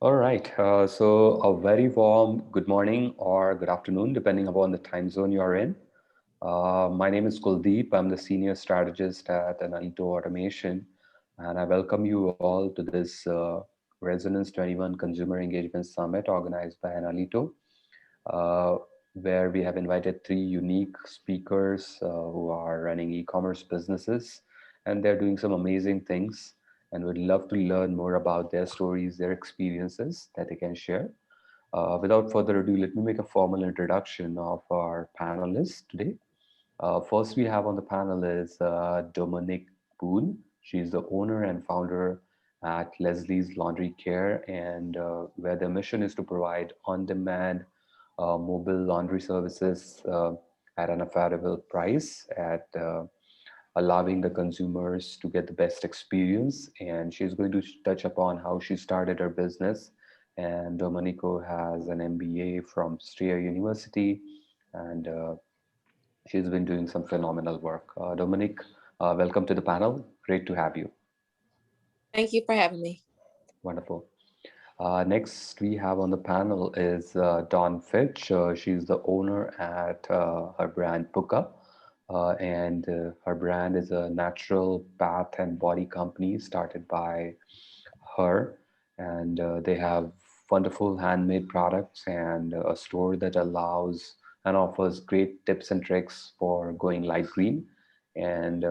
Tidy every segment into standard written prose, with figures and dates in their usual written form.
All right. So a very warm good morning or good afternoon, depending upon the time zone you're in. My name is Kuldeep. I'm the senior strategist at Analyto Automation, and I welcome you all to this Resonance 21 Consumer Engagement Summit organized by Analyto, uh, where we have invited three unique speakers who are running e-commerce businesses, and they're doing some amazing things. And would love to learn more about their stories, their experiences that they can share. Without further ado, let me make a formal introduction of our panelists today. First, we have on the panel is Dominique Boone. She's the owner and founder at Leslie's Laundry Care, and where their mission is to provide on-demand mobile laundry services at an affordable price, at allowing the consumers to get the best experience. And she's going to touch upon how she started her business. And Domenico has an MBA from Strayer University, and she's been doing some phenomenal work. Dominic, welcome to the panel. Great to have you. Thank you for having me. Wonderful. Next, we have on the panel is Dawn Fitch. She's the owner at her brand Puka. And her brand is a natural bath and body company started by her. And they have wonderful handmade products and a store that allows and offers great tips and tricks for going light green. And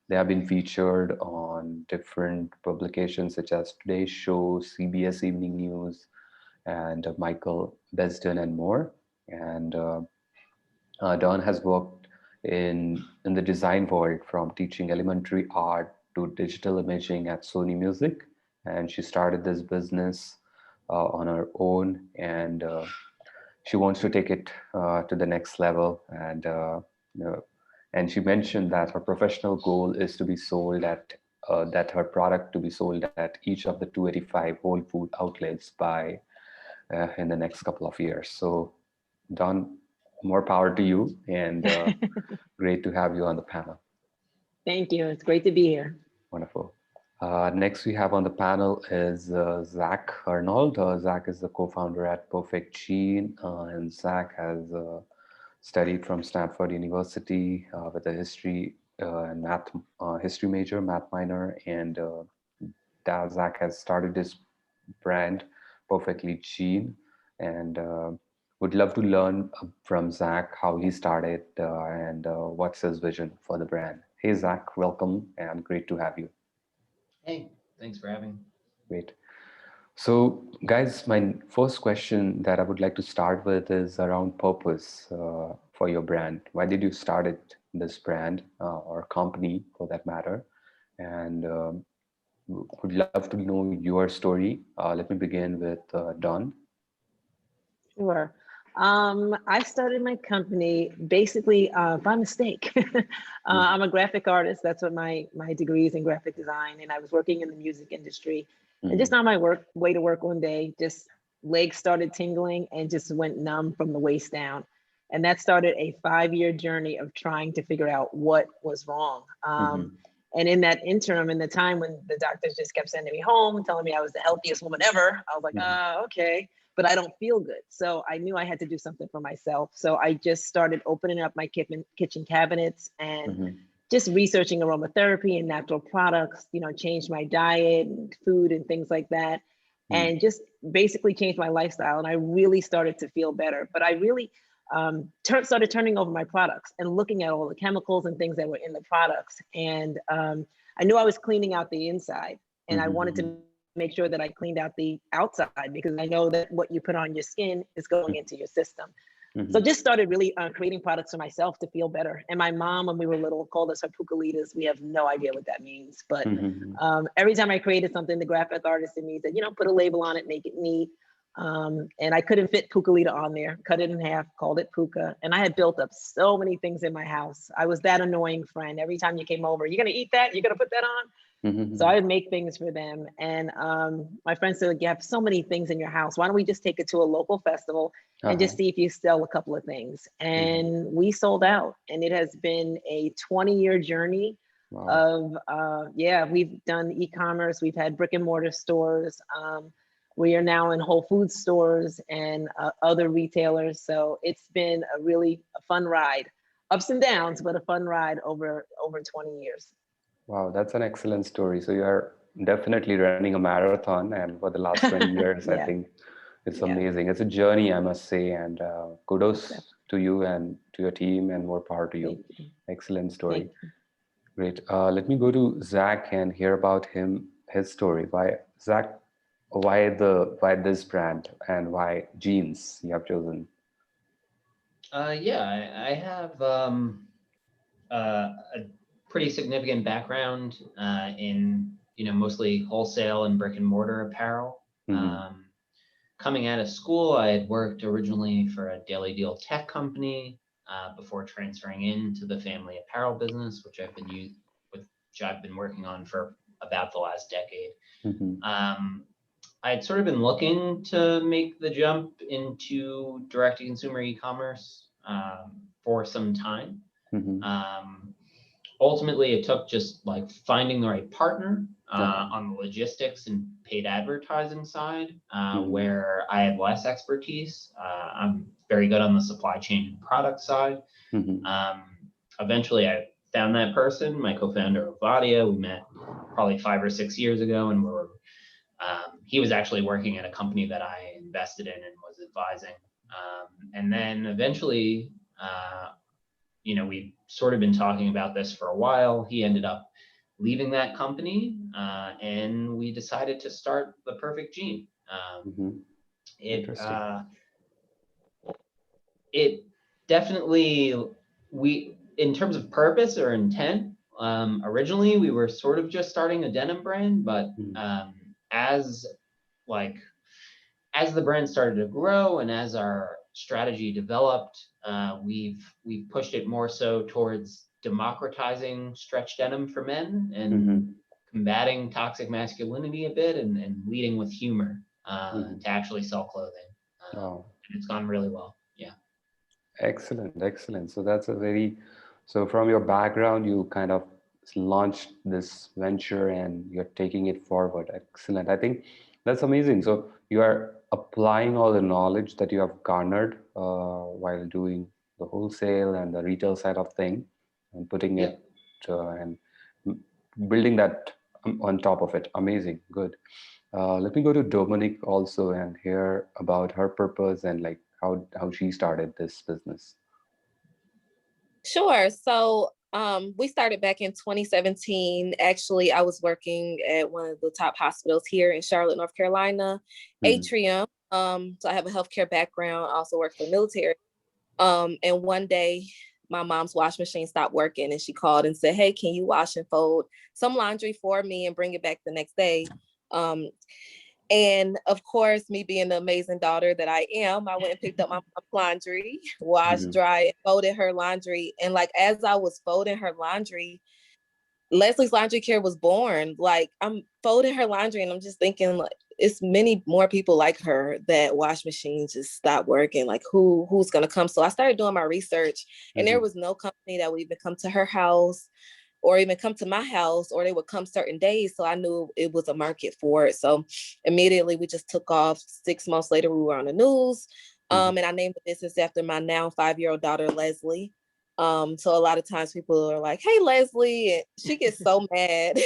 they have been featured on different publications such as Today's Show, CBS Evening News, and Michael Besden, and more. And Dawn has worked in the design world, from teaching elementary art to digital imaging at Sony Music, and she started this business on her own, and she wants to take it to the next level. You know, and she mentioned that her professional goal is to be sold at that her product to be sold at each of the 285 Whole Food outlets by in the next couple of years. So, Don, more power to you, and great to have you on the panel. Thank you. It's great to be here. Wonderful. Next, we have on the panel is Zack Arnold. Zack is the co-founder at Perfect Gene, and Zack has studied from Stanford University with a history and math history major, math minor, and Zack has started his brand Perfectly Gene, and would love to learn from Zack how he started and what's his vision for the brand. Hey, Zack, welcome and great to have you. Hey, thanks for having me. Great. So, guys, my first question that I would like to start with is around purpose for your brand. Why did you start it, this brand or company for that matter? And would love to know your story. Let me begin with Don. Sure. I started my company basically by mistake. Mm-hmm. I'm a graphic artist. That's what my degree is, in graphic design. And I was working in the music industry. And Mm-hmm. just on my way to work one day, just legs started tingling and just went numb from the waist down. And that started a 5-year journey of trying to figure out what was wrong. Mm-hmm. And in that interim, in the time when the doctors just kept sending me home, telling me I was the healthiest woman ever, I was like, okay, but I don't feel good. So I knew I had to do something for myself. So I just started opening up my kitchen cabinets and Mm-hmm. just researching aromatherapy and natural products, changed my diet and food and things like that. And just basically changed my lifestyle. And I really started to feel better. But I really started turning over my products and looking at all the chemicals and things that were in the products. And I knew I was cleaning out the inside, and I wanted Mm-hmm. to make sure that I cleaned out the outside, because I know that what you put on your skin is going into your system. So Mm-hmm. just started really creating products for myself to feel better. And my mom, when we were little, called us her Pukalitas. We have no idea what that means. But Mm-hmm. every time I created something, the graphic artist in me said, put a label on it, make it neat. And I couldn't fit Pukalita on there, cut it in half, called it Puka. And I had built up so many things in my house. I was that annoying friend. Every time you came over, you're going to eat that? You're going to put that on? So Mm-hmm. I would make things for them. And my friend said, you have so many things in your house. Why don't we just take it to a local festival and Uh-huh. just see if you sell a couple of things? Mm-hmm. And we sold out. And it has been a 20-year journey Wow. of, yeah, we've done e-commerce. We've had brick and mortar stores. We are now in Whole Foods stores and other retailers. So it's been a really fun ride, ups and downs, but a fun ride over 20 years. Wow, that's an excellent story. So you are definitely running a marathon, and for the last 20 years, I Yeah, think it's yeah. amazing. It's a journey, I must say, and Most kudos definitely. to you and to your team, and more power to you. Thank you. Excellent story. Thank you. Great. Let me go to Zach and hear about his story. Why Zach? Why this brand and why jeans you have chosen? Yeah, I have a pretty significant background in mostly wholesale and brick and mortar apparel. Mm-hmm. Coming out of school, I had worked originally for a daily deal tech company before transferring into the family apparel business, which I've been working on for about the last decade. Mm-hmm. I had sort of been looking to make the jump into direct-to-consumer e-commerce for some time. Mm-hmm. Ultimately, it took just like finding the right partner Uh-huh. on the logistics and paid advertising side, Mm-hmm. where I had less expertise. I'm very good on the supply chain and product side. Mm-hmm. Um, Eventually, I found that person, my co-founder of Vadia. We met probably 5 or 6 years ago, and he was actually working at a company that I invested in and was advising. And then eventually, we've sort of been talking about this for a while. He ended up leaving that company, and we decided to start The Perfect Gene. Mm-hmm. It Interesting. it definitely in terms of purpose or intent. Originally, we were sort of just starting a denim brand, but Mm-hmm. as like as the brand started to grow and as our strategy developed, we've pushed it more so towards democratizing stretch denim for men and Mm-hmm. combating toxic masculinity a bit and leading with humor Mm-hmm. to actually sell clothing. Wow. And it's gone really well. Yeah. Excellent, excellent. So that's a very, so from your background, you kind of launched this venture and you're taking it forward. Excellent. I think that's amazing. So you are applying all the knowledge that you have garnered while doing the wholesale and the retail side of thing and putting Yeah. it and building that on top of it. Amazing. Good. Let me go to Dominique also and hear about her purpose and like how she started this business. Sure. So we started back in 2017. Actually, I was working at one of the top hospitals here in Charlotte, North Carolina, Mm-hmm. Atrium. So I have a healthcare background, I also work for the military. And one day my mom's wash machine stopped working and she called and said, "Hey, can you wash and fold some laundry for me and bring it back the next day?" Um, and of course, me being the amazing daughter that I am, I went and picked up my mom's laundry, washed, Mm-hmm. dry, and folded her laundry. And like as I was folding her laundry, Leslie's Laundry Care was born. Like I'm folding her laundry and I'm just thinking like it's many more people like her that wash machines just stop working. Like who's gonna come? So I started doing my research and there Mm-hmm. was no company that would even come to her house or even come to my house, or they would come certain days. So I knew it was a market for it. So immediately we just took off. 6 months later, we were on the news. Mm-hmm. And I named the business after my now 5-year-old daughter, Leslie. So a lot of times people are like, "Hey, Leslie," and she gets so mad.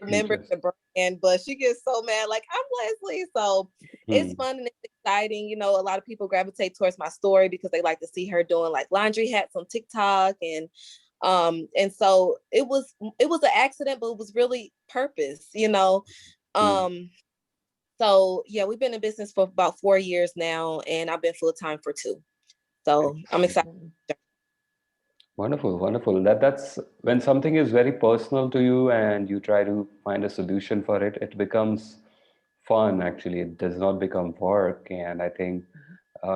Remember Interesting. the brand, but she gets so mad, like, "I'm Leslie." So it's Mm-hmm. fun and it's exciting. You know, a lot of people gravitate towards my story because they like to see her doing like laundry hats on TikTok. And so it was an accident, but it was really purpose, you know. Um, so yeah, we've been in business for about 4 years now, and I've been full-time for 2. So I'm excited. Wonderful, wonderful. That's when something is very personal to you and you try to find a solution for it, it becomes fun actually. It does not become work. And I think,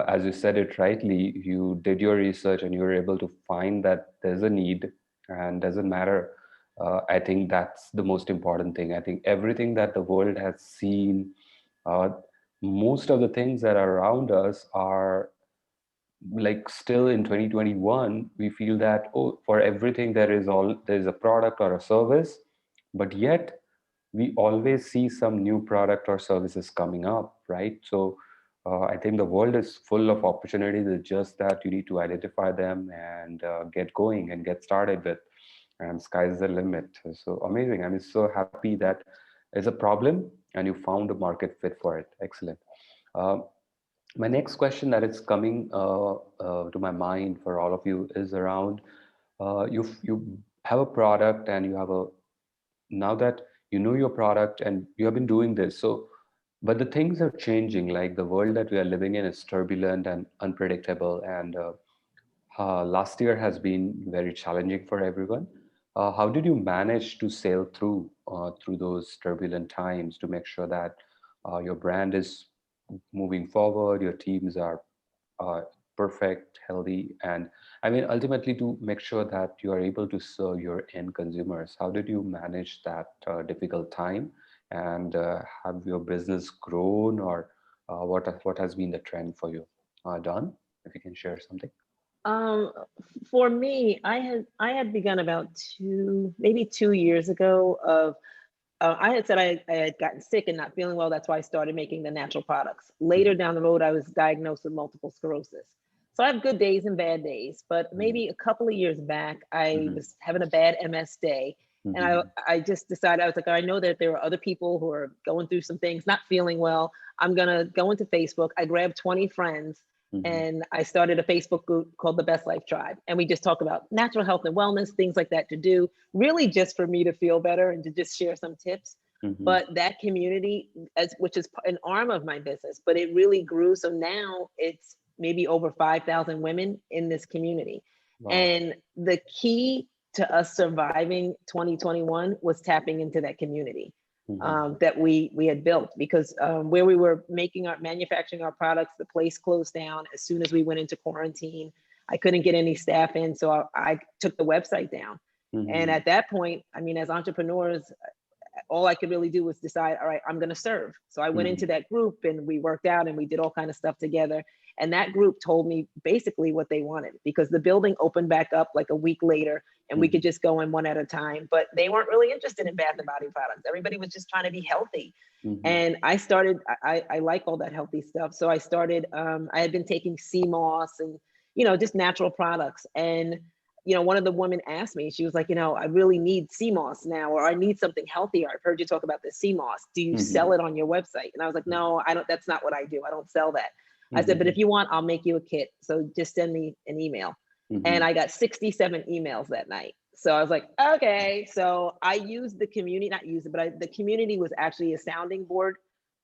as you said it rightly, you did your research and you were able to find that there's a need and doesn't matter. I think that's the most important thing. I think everything that the world has seen, uh, most of the things that are around us are like still in 2021 we feel that, oh, for everything there's a product or a service, but yet we always see some new product or services coming up, right? So I think the world is full of opportunities. It's just that you need to identify them and get going and get started with, and sky's the limit. So amazing. I'm so happy that it's a problem and you found a market fit for it. Excellent. Uh, my next question that is coming to my mind for all of you is around you have a product and you have a now that you know your product and you have been doing this. So but the things are changing, like the world that we are living in is turbulent and unpredictable, and last year has been very challenging for everyone. How did you manage to sail through those turbulent times to make sure that your brand is moving forward, your teams are uh, perfect, healthy, and I mean ultimately to make sure that you are able to serve your end consumers? How did you manage that difficult time, and have your business grown, or what has been the trend for you? Don, if you can share something. Um, for me, I had begun about maybe 2 years ago of I had said I had gotten sick and not feeling well. That's why I started making the natural products. Later down the road, I was diagnosed with multiple sclerosis. So I have good days and bad days, but Mhm. maybe a couple of years back, I Mhm. was having a bad MS day. And Mhm. I just decided, I was like, I know that there are other people who are going through some things, not feeling well. I'm going to go into Facebook. I grabbed 20 friends Mhm. and I started a Facebook group called the Best Life Tribe. And we just talk about natural health and wellness, things like that to do, really just for me to feel better and to just share some tips. Mhm. But that community, which is an arm of my business, but it really grew. So now it's maybe over 5,000 women in this community. Wow. And the key to us surviving 2021 was tapping into that community Mhm. that we had built, because where we were manufacturing our products, the place closed down as soon as we went into quarantine. I couldn't get any staff in, so I took the website down. And Mhm. at that point, I mean, as entrepreneurs, all I could really do was decide, all right, I'm going to serve. So I went into Mhm. that group and we worked out and we did all kind of stuff together. And that group told me basically what they wanted, because the building opened back up like a week later and we could Mhm. just go in one at a time. But they weren't really interested in bath and body products. Everybody was just trying to be healthy. Mhm. And I started, I like all that healthy stuff. So I started, I had been taking sea moss and, just natural products. And one of the women asked me, she was like, I really need sea moss now, or I need something healthier. I've heard you talk about the sea moss. Do you Mhm. sell it on your website? And I was like, no, I don't, that's not what I do. I don't sell that. I said, but if Mhm. you want, I'll make you a kit. So just send me an email. And Mhm. I got 67 emails that night. So I was like, okay. So I used the community, not use it, but the community was actually a sounding board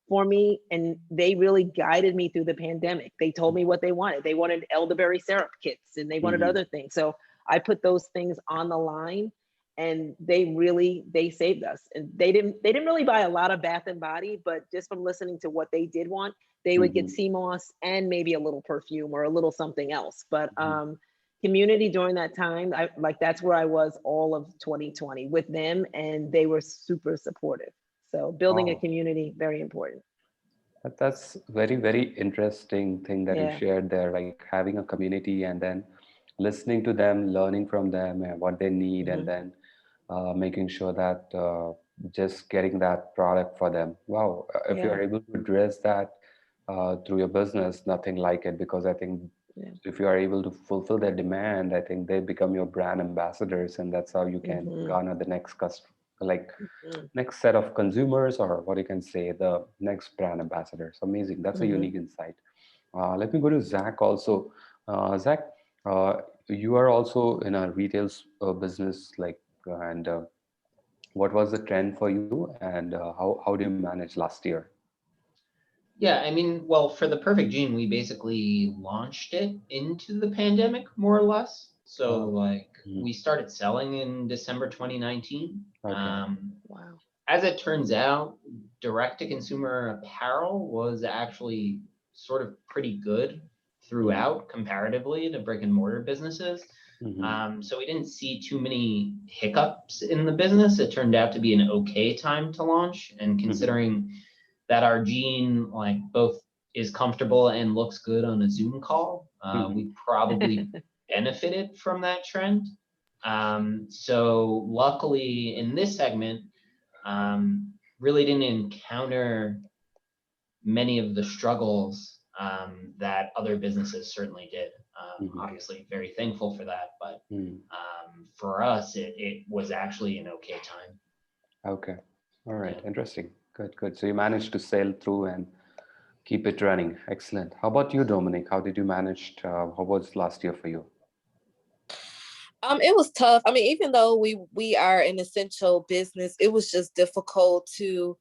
for me. And they really guided me through the pandemic. They told me what they wanted. They wanted elderberry syrup kits and they wanted Mhm. other things. So I put those things on the line and they saved us. And they didn't really buy a lot of Bath and Body, but just from listening to what they did want, they would get Mhm. sea moss and maybe a little perfume or a little something else. But Mhm. community during that time, that's where I was all of 2020 with them, and they were super supportive. So building a Wow. community, very important. That's very, very interesting thing that you Yeah. shared there, like having a community and then listening to them, learning from them and what they need, and Hmm. then making sure that just getting that product for them. Wow. If you Yeah. are able to address that through your business, nothing like it, because I think Yeah. if you are able to fulfill their demand, I think they become your brand ambassadors, and that's how you can Hmm. garner the next customer, like Hmm. next set of consumers, or what you can say, the next brand ambassadors. Amazing. That's a Hmm. unique insight. Let me go to Zach also. Zach, uh, you are also in a retail business, like, and what was the trend for you, and how do you manage last year? Yeah, I mean, well, for the Perfect Gene, we basically launched it into the pandemic, more or less. So, Oh, like, mhm. we started selling in December 2019. Okay. Wow. As it turns out, direct to consumer apparel was actually sort of pretty good Mhm. throughout comparatively to brick and mortar businesses. Mhm. So we didn't see too many hiccups in the business. It turned out to be an okay time to launch. And Mhm. considering that our gene like both is comfortable and looks good on a Zoom call, Mhm. we probably benefited from that trend. So luckily in this segment, really didn't encounter many of the struggles that other businesses certainly did. Obviously, very thankful for that, but for us, it was actually an okay time. Okay. All right. Yeah. Interesting. Good, good. So you managed to sail through and keep it running. Excellent. How about you, Dominique? How did you manage? How was last year for you? It was tough. I mean, even though we are an essential business, it was just difficult to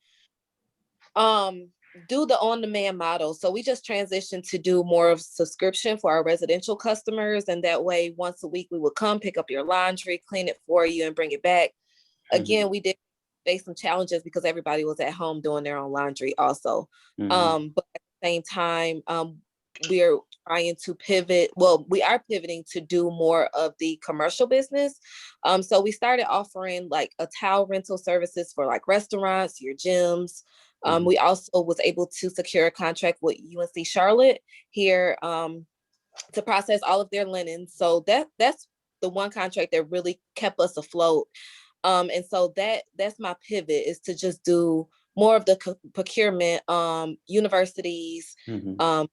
do the on-demand model. So we just transitioned to do more of subscription for our residential customers. And that way, once a week, we would come pick up your laundry, clean it for you, and bring it back. Again, we did face some challenges because everybody was at home doing their own laundry also. But at the same time, we're trying to pivot. Well, we are pivoting to do more of the commercial business. So we started offering like a towel rental services for like restaurants, your gyms. We also was able to secure a contract with UNC Charlotte here to process all of their linen. So that's the one contract that really kept us afloat. And so that's my pivot, is to just do more of the procurement, universities,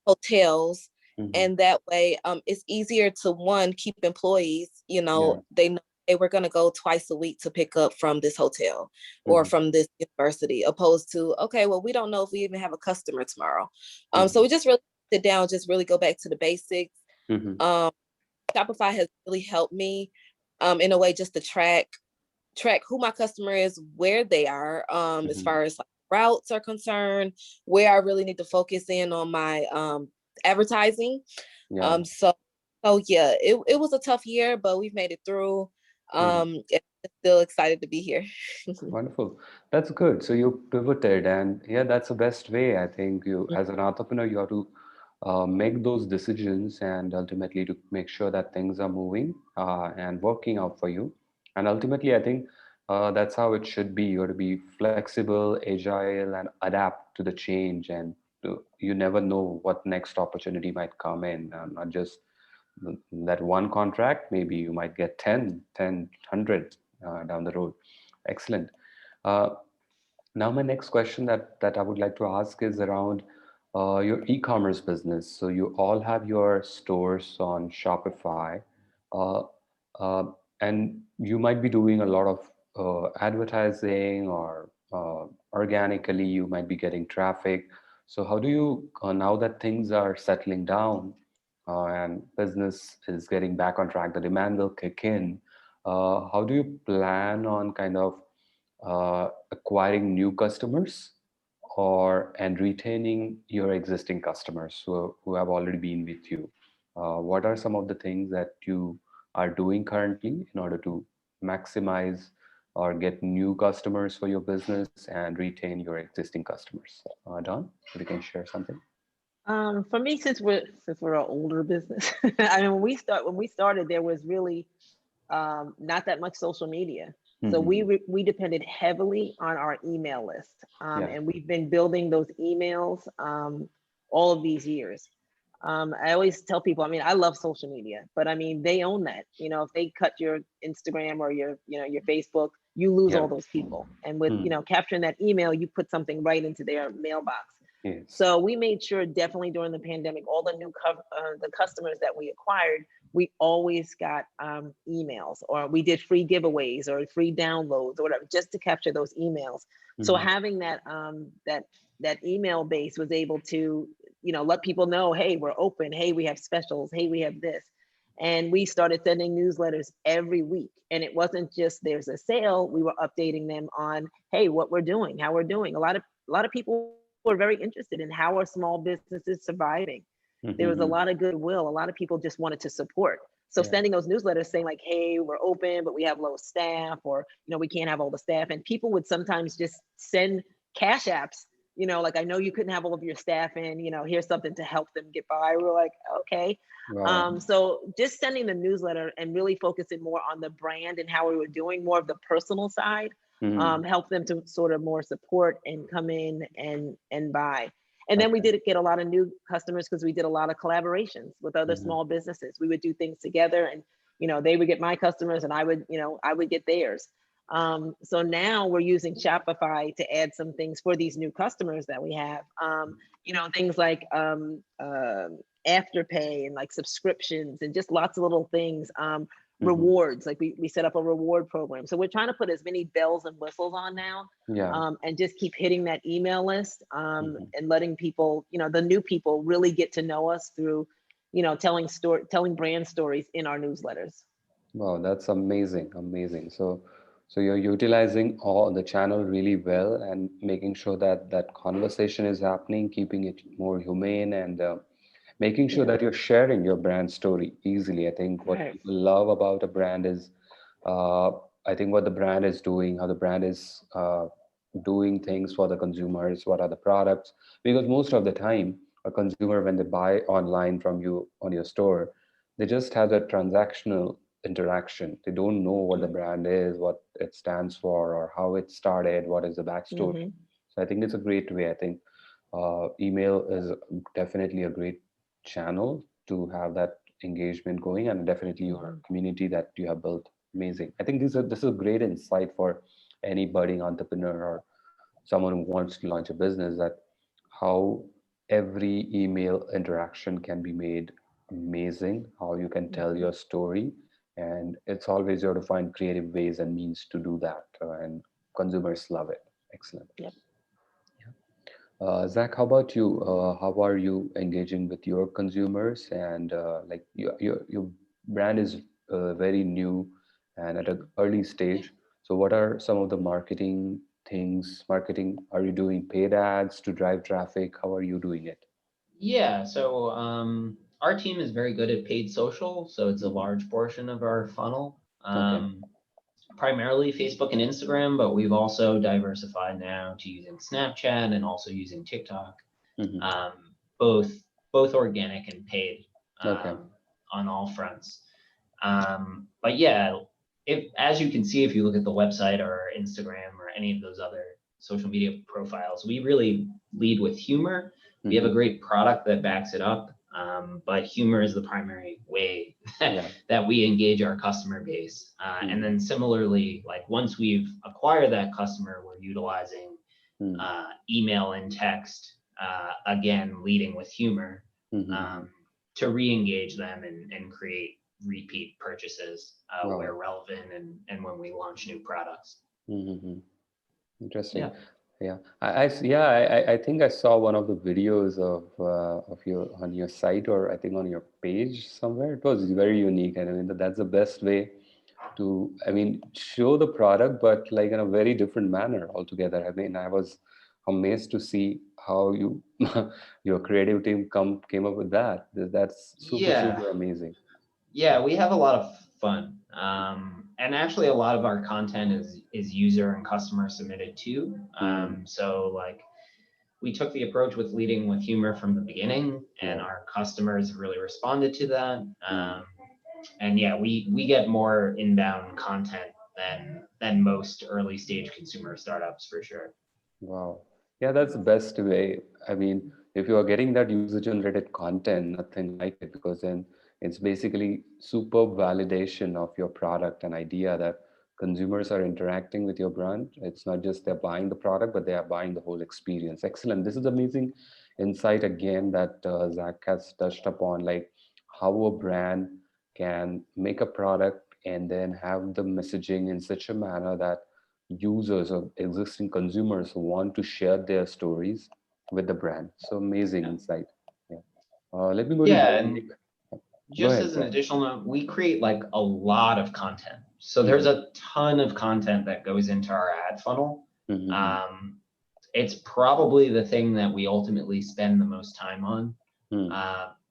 hotels. And that way it's easier to, one, keep employees, you know, they know, hey, we're going to go twice a week to pick up from this hotel or from this university, opposed to, okay, well, we don't know if we even have a customer tomorrow. So we just really sit down, just really go back to the basics. Shopify has really helped me in a way just to track who my customer is, where they are, as far as like routes are concerned, where I really need to focus in on my advertising. So yeah, it was a tough year, but we've made it through. Still excited to be here. Wonderful. That's good. So you pivoted, and yeah, that's the best way. I think you, as an entrepreneur, you have to make those decisions and ultimately to make sure that things are moving and working out for you. And ultimately, I think that's how it should be. You have to be flexible, agile, and adapt to the change. And you never know what next opportunity might come in, not just that one contract. Maybe you might get 10, 100 down the road. Excellent. Now, my next question that I would like to ask is around your e-commerce business. So you all have your stores on Shopify, uh, uh, and you might be doing a lot of advertising or organically, you might be getting traffic. So how do you, now that things are settling down and business is getting back on track, the demand will kick in. How do you plan on kind of acquiring new customers or and retaining your existing customers who have already been with you? What are some of the things that you are doing currently in order to maximize or get new customers for your business and retain your existing customers? Don, if you can share something. For me, since we're an older business, I mean, when we started, there was really not that much social media. So we depended heavily on our email list, and we've been building those emails all of these years. I always tell people, I mean, I love social media, but I mean, they own that. You know, if they cut your Instagram or your Facebook, you lose all those people. And with capturing that email, you put something right into their mailbox. Yes. So we made sure definitely during the pandemic, all the new the customers that we acquired, we always got emails, or we did free giveaways or free downloads or whatever, just to capture those emails. So having that that email base was able to, let people know, hey, we're open. Hey, we have specials. Hey, we have this. And we started sending newsletters every week. And it wasn't just there's a sale. We were updating them on, hey, what we're doing, how we're doing. A lot of people were very interested in how are small businesses surviving. There was a lot of goodwill. A lot of people just wanted to support. So sending those newsletters saying like, hey, we're open, but we have low staff, or, we can't have all the staff. And people would sometimes just send cash apps, like, I know you couldn't have all of your staff in, here's something to help them get by. We're like, okay. Wow. So just sending the newsletter and really focusing more on the brand and how we were doing, more of the personal side, help them to sort of more support and come in and buy. And then we did get a lot of new customers because we did a lot of collaborations with other small businesses. We would do things together, and they would get my customers and I would get theirs. So now we're using Shopify to add some things for these new customers that we have. Things like afterpay and like subscriptions and just lots of little things. Rewards, like we set up a reward program. So we're trying to put as many bells and whistles on now, and just keep hitting that email list, and letting people, the new people really get to know us through, telling brand stories in our newsletters. Wow, that's amazing, amazing. So you're utilizing all the channel really well and making sure that that conversation is happening, keeping it more humane, and making sure that you're sharing your brand story easily. I think what people love about a brand is, uh, I think what the brand is doing, how the brand is doing things for the consumers, what are the products. Because most of the time, a consumer, when they buy online from you on your store, they just have that transactional interaction. They don't know what the brand is, what it stands for, or how it started, what is the backstory. So I think it's a great way. I think email is definitely a great channel to have that engagement going, and definitely your community that you have built, amazing. I think this is a great insight for any budding entrepreneur or someone who wants to launch a business, that how every email interaction can be made amazing, how you can tell your story, and it's always you have to find creative ways and means to do that, and consumers love it. Excellent. Yep. Zach, how about you? How are you engaging with your consumers? And like your brand is very new and at an early stage. So what are some of the marketing things? Marketing, are you doing paid ads to drive traffic? How are you doing it? Yeah, so our team is very good at paid social, so it's a large portion of our funnel. Okay. Primarily Facebook and Instagram, but we've also diversified now to using Snapchat and also using TikTok, Mm-hmm. both organic and paid, Okay. on all fronts. But yeah, if, as you can see, if you look at the website or Instagram or any of those other social media profiles, we really lead with humor. We have a great product that backs it up, but humor is the primary way that we engage our customer base. And then similarly, like once we've acquired that customer, we're utilizing email and text, again, leading with humor, to re-engage them and create repeat purchases where relevant and when we launch new products. Interesting. Yeah, I think I saw one of the videos of your on your site, or I think on your page somewhere. It was very unique, and I mean that's the best way to, I mean, show the product, but like in a very different manner altogether. I mean, I was amazed to see how you your creative team came up with that. That's super amazing. Yeah, we have a lot of fun. And actually a lot of our content is user and customer submitted too. So like we took the approach with leading with humor from the beginning, and our customers have really responded to that. And yeah, we get more inbound content than most early stage consumer startups for sure. Wow. Yeah, that's the best way. I mean, if you are getting that user-generated content, nothing like it, because then it's basically superb validation of your product and idea that consumers are interacting with your brand. It's not just they're buying the product, but they are buying the whole experience. Excellent. This is amazing insight again that Zach has touched upon, like how a brand can make a product and then have the messaging in such a manner that users or existing consumers want to share their stories with the brand. So amazing insight. Yeah. Let me go to And Dominic. Go just ahead. as Go an ahead. additional note, we create like a lot of content. So there's a ton of content that goes into our ad funnel. It's probably the thing that we ultimately spend the most time on,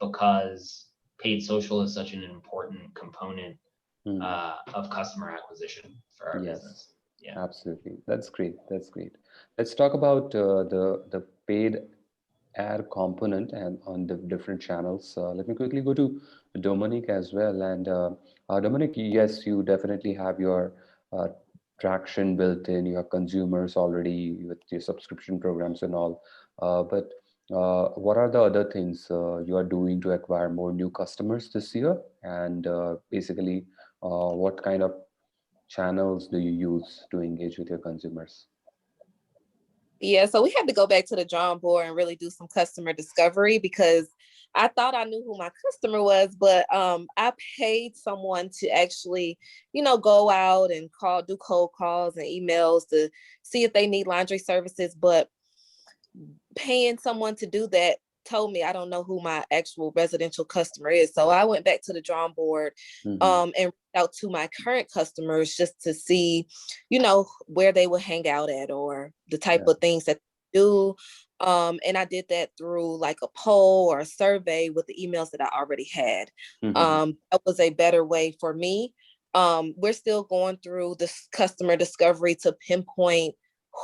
because paid social is such an important component of customer acquisition for our business. Yeah, absolutely. That's great. That's great. Let's talk about the paid ad component and on the different channels. Let me quickly go to Dominic as well. And Dominic, yes, you definitely have your uh, traction built in. You have consumers already with your subscription programs and all. But what are the other things you are doing to acquire more new customers this year? And basically, what kind of channels do you use to engage with your consumers? Yeah, so we had to go back to the drawing board and really do some customer discovery, because I thought I knew who my customer was, but I paid someone to actually, go out and do cold calls and emails to see if they need laundry services. But paying someone to do that told me I don't know who my actual residential customer is. So I went back to the drawing board and reached out to my current customers just to see, where they would hang out at or the type of things that they do. And I did that through like a poll or a survey with the emails that I already had. That was a better way for me. We're still going through this customer discovery to pinpoint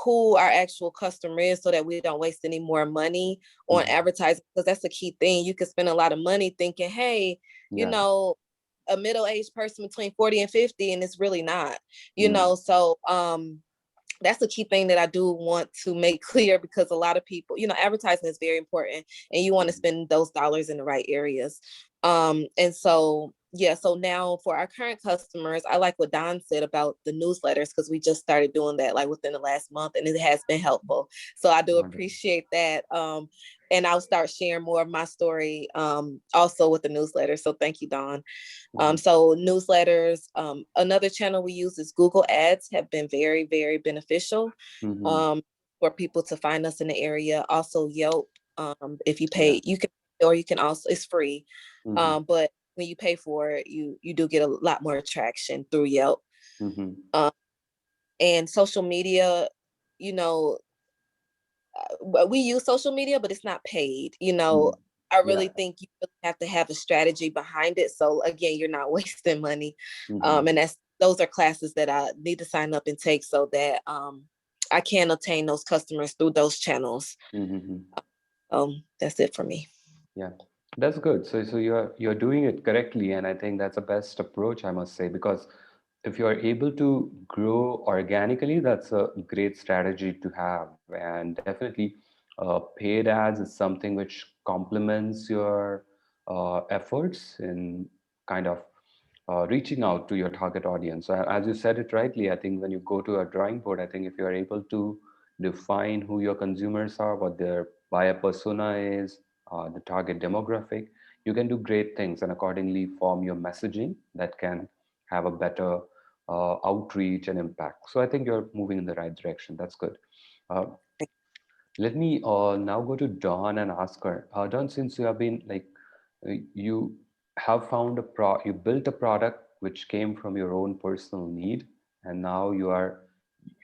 who our actual customer is so that we don't waste any more money on advertising, because that's the key thing. You can spend a lot of money thinking, hey, a middle-aged person between 40 and 50, and it's really not, so that's the key thing that I do want to make clear, because a lot of people, advertising is very important and you want to spend those dollars in the right areas. And so, so now for our current customers, I like what Don said about the newsletters, because we just started doing that like within the last month, and it has been helpful. So I do appreciate that. And I'll start sharing more of my story also with the newsletter. So thank you, Don. So newsletters, another channel we use is Google Ads, have been very, very beneficial for people to find us in the area. Also Yelp, if you pay, you can, or you can also, it's free. But when you pay for it, you do get a lot more traction through Yelp. And social media, we use social media, but it's not paid. I really think you really have to have a strategy behind it. So again, you're not wasting money. And those are classes that I need to sign up and take so that I can attain those customers through those channels. That's it for me. Yeah, that's good. So you're doing it correctly, and I think that's the best approach, I must say, because if you are able to grow organically, that's a great strategy to have. And definitely, paid ads is something which complements your efforts in kind of reaching out to your target audience. So as you said it rightly, I think when you go to a drawing board, I think if you are able to define who your consumers are, what their buyer persona is, the target demographic, you can do great things and accordingly form your messaging that can have a better outreach and impact. So I think you're moving in the right direction. That's good. Uh, Let me now go to Dawn and ask her. Dawn, since you have been like, you have found you built a product which came from your own personal need, and now you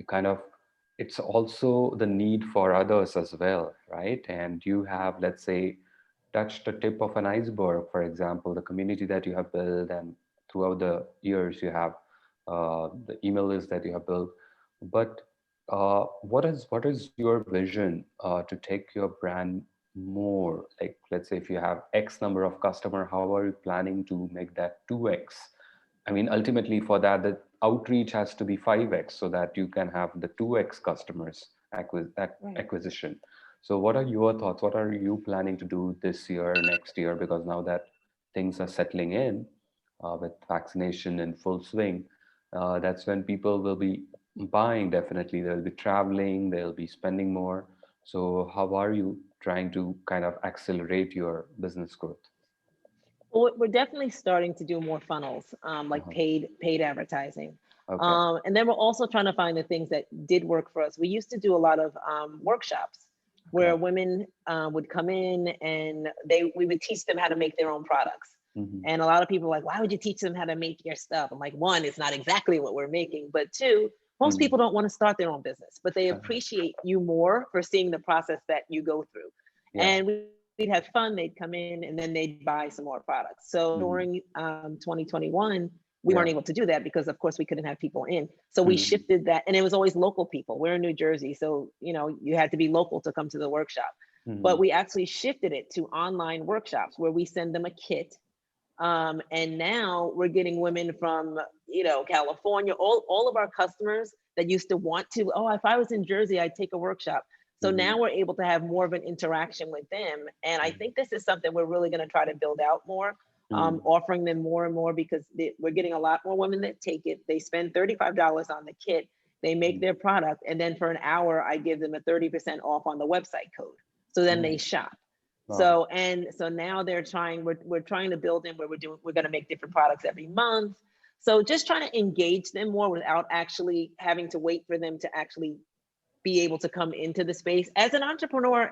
kind of, it's also the need for others as well, right? And you have, let's say, touched the tip of an iceberg, for example, the community that you have built, and throughout the years you have the email list that you have built. But what is your vision to take your brand more? Like, let's say if you have X number of customer, how are you planning to make that 2x? I mean, ultimately for that, the outreach has to be 5x so that you can have the 2x customers acquisition. So what are your thoughts? What are you planning to do this year, next year? Because now that things are settling in with vaccination in full swing, that's when people will be buying. Definitely, they'll be traveling, they'll be spending more. So how are you trying to kind of accelerate your business growth? Well, we're definitely starting to do more funnels, like Uh-huh. paid advertising. Okay. And then we're also trying to find the things that did work for us. We used to do a lot of workshops where Okay. women would come in and we would teach them how to make their own products. Mm-hmm. And a lot of people are like, why would you teach them how to make your stuff? I'm like, one, it's not exactly what we're making, but two, most Mm-hmm. people don't want to start their own business, but they appreciate you more for seeing the process that you go through. Yeah. And we'd have fun, they'd come in and then they'd buy some more products. So Mm-hmm. during 2021, we weren't Yeah. able to do that because of course we couldn't have people in. So we Mm-hmm. shifted that, and it was always local people. We're in New Jersey, so you had to be local to come to the workshop. Mm-hmm. But we actually shifted it to online workshops where we send them a kit. And now we're getting women from, California, all of our customers that used to want to, oh, if I was in Jersey, I'd take a workshop. So Mm-hmm. now we're able to have more of an interaction with them. And I think this is something we're really going to try to build out more. offering them more and more, because we're getting a lot more women that take it. They spend $35 on the kit, they make their product, and then for an hour, I give them a 30% off on the website code. So then they shop. Wow. So now they're trying, we're trying to build in where we're going to make different products every month. So just trying to engage them more without actually having to wait for them to actually be able to come into the space. As an entrepreneur,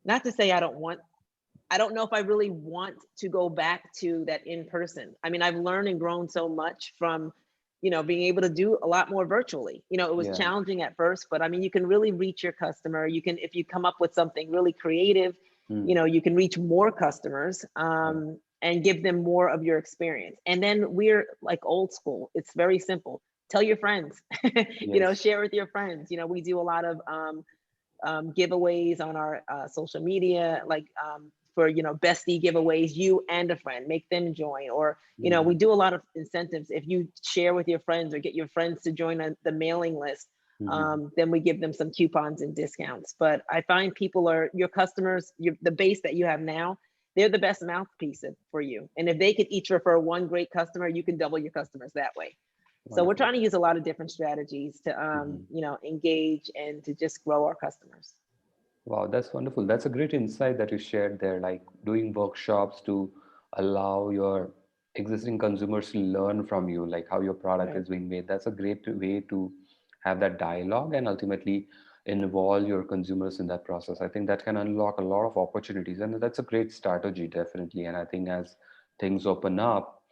not to say I don't know if I really want to go back to that in person. I mean, I've learned and grown so much from, being able to do a lot more virtually. It was challenging at first, but I mean, you can really reach your customer. You can, if you come up with something really creative, you can reach more customers and give them more of your experience. And then we're like old school. It's very simple. Tell your friends, share with your friends. We do a lot of giveaways on our social media, like for bestie giveaways, you and a friend, make them join, or we do a lot of incentives. If you share with your friends or get your friends to join the mailing list, then we give them some coupons and discounts. But I find people are your customers, the base that you have now, they're the best mouthpiece for you. And if they could each refer one great customer, you can double your customers that way. Wonderful. So we're trying to use a lot of different strategies to, engage and to just grow our customers. Wow, that's wonderful. That's a great insight that you shared there, like doing workshops to allow your existing consumers to learn from you, like how your product is being made. That's a great way to have that dialogue and ultimately involve your consumers in that process. I think that can unlock a lot of opportunities, and that's a great strategy, definitely. And I think as things open up,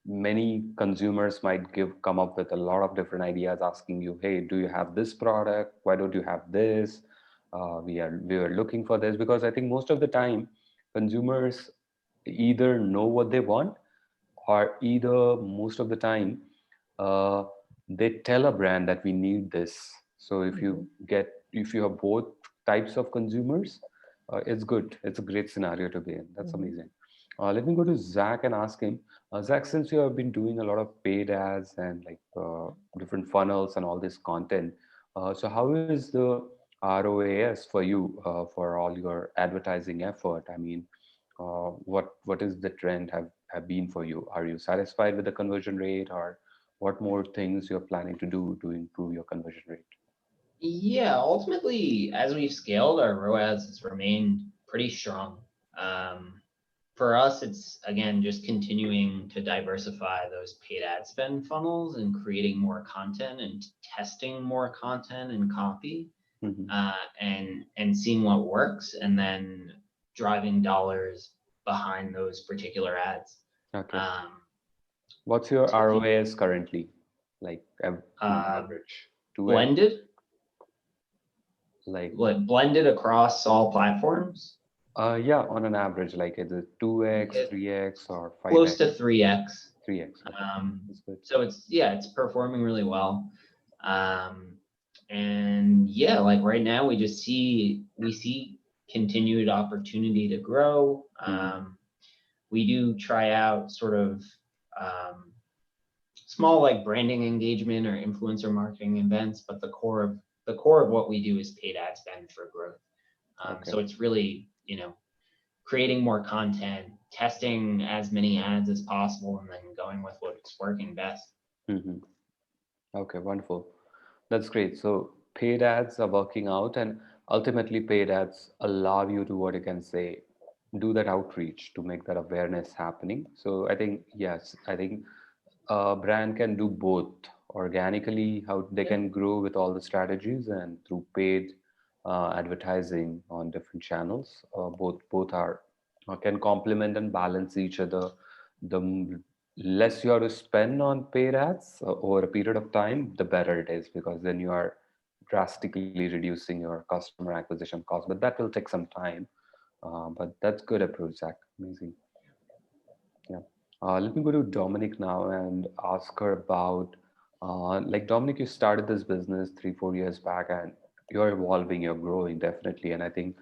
many consumers might come up with a lot of different ideas, asking you, hey, do you have this product? Why don't you have this? We are looking for this, because I think most of the time consumers either know what they want, or either most of the time they tell a brand that we need this. So if you have both types of consumers, it's good. It's a great scenario to be in. That's amazing. Let me go to Zack and ask him, Zack, since you have been doing a lot of paid ads and like different funnels and all this content, so how is the ROAS for you for all your advertising effort? I mean, what is the trend have been for you? Are you satisfied with the conversion rate, or what more things you're planning to do to improve your conversion rate? Yeah, ultimately, as we've scaled, our ROAS has remained pretty strong. For us, it's, again, just continuing to diversify those paid ad spend funnels and creating more content and testing more content and copy, and seeing what works, and then driving dollars behind those particular ads. Okay. What's your ROAS currently? Like average? Blended? Like blended across all platforms? Yeah, on an average, like is it 2x, 3x, or 5x? Close to 3x. 3x. Okay. So it's performing really well. And yeah, like right now we see continued opportunity to grow. We do try out sort of small like branding engagement or influencer marketing events, but the core of what we do is paid ad spend for growth. So it's really, creating more content, testing as many ads as possible, and then going with what's working best. Okay, wonderful. That's great. So paid ads are working out, and ultimately paid ads allow you to, what you can say, do that outreach to make that awareness happening. So I think, yes, I think a brand can do both organically, how they can grow with all the strategies, and through paid advertising on different channels. Both are can complement and balance each other. The less you have to spend on paid ads over a period of time, the better it is, because then you are drastically reducing your customer acquisition cost. But that will take some time. But that's good approach, Zack. Amazing. Yeah. Let me go to Dominique now and ask her about, like Dominique, you started this business 3-4 years back, and you're evolving, you're growing definitely, and I think,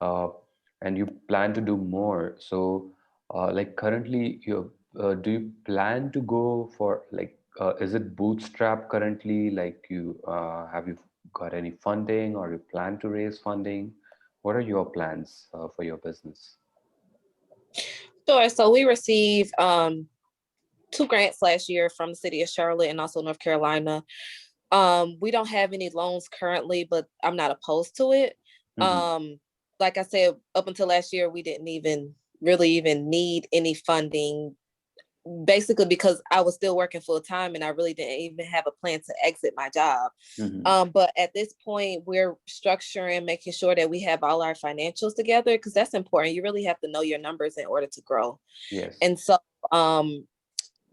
and you plan to do more. So, like currently, do you plan to go for like, is it bootstrap currently? Like have you got any funding, or you plan to raise funding? What are your plans for your business? Sure. So we received 2 grants last year from the city of Charlotte and also North Carolina. We don't have any loans currently, but I'm not opposed to it. Like I said, up until last year, we didn't even need any funding, basically because I was still working full time and I really didn't even have a plan to exit my job. But at this point, we're structuring, making sure that we have all our financials together, because that's important. You really have to know your numbers in order to grow. Yes. And so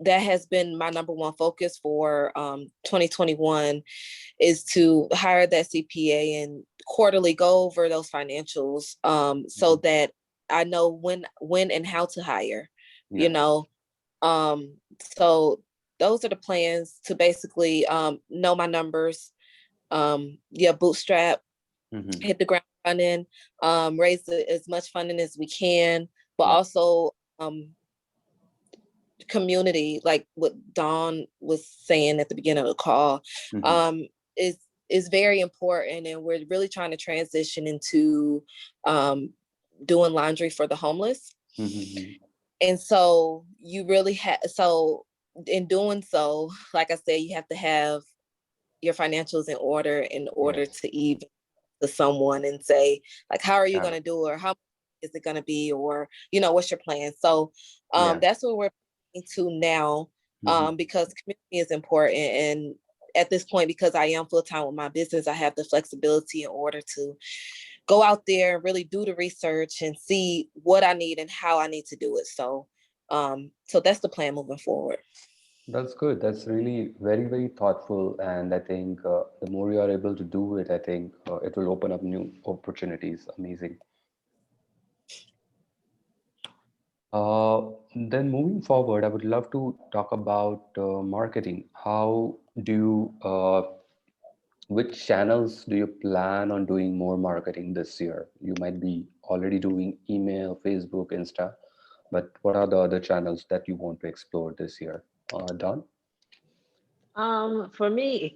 that has been my number one focus for 2021, is to hire that CPA and quarterly go over those financials, so that I know when and how to hire, you know. So those are the plans, to basically know my numbers, bootstrap, hit the ground running, raise as much funding as we can, but also community, like what Dawn was saying at the beginning of the call, is very important. And we're really trying to transition into doing laundry for the homeless. And so you really so in doing so, like I said, you have to have your financials in order to even to someone and say, like, how are you going to do it? Or how is it going to be? Or, what's your plan? So that's what we're into now, because community is important. And at this point, because I am full-time with my business, I have the flexibility in order to go out there and really do the research and see what I need and how I need to do it. So that's the plan moving forward. That's good. That's really very, very thoughtful. And I think the more you are able to do it, I think it will open up new opportunities. Amazing. Then moving forward, I would love to talk about marketing. How do you, which channels do you plan on doing more marketing this year? You might be already doing email, Facebook, Insta, but what are the other channels that you want to explore this year? Don? For me,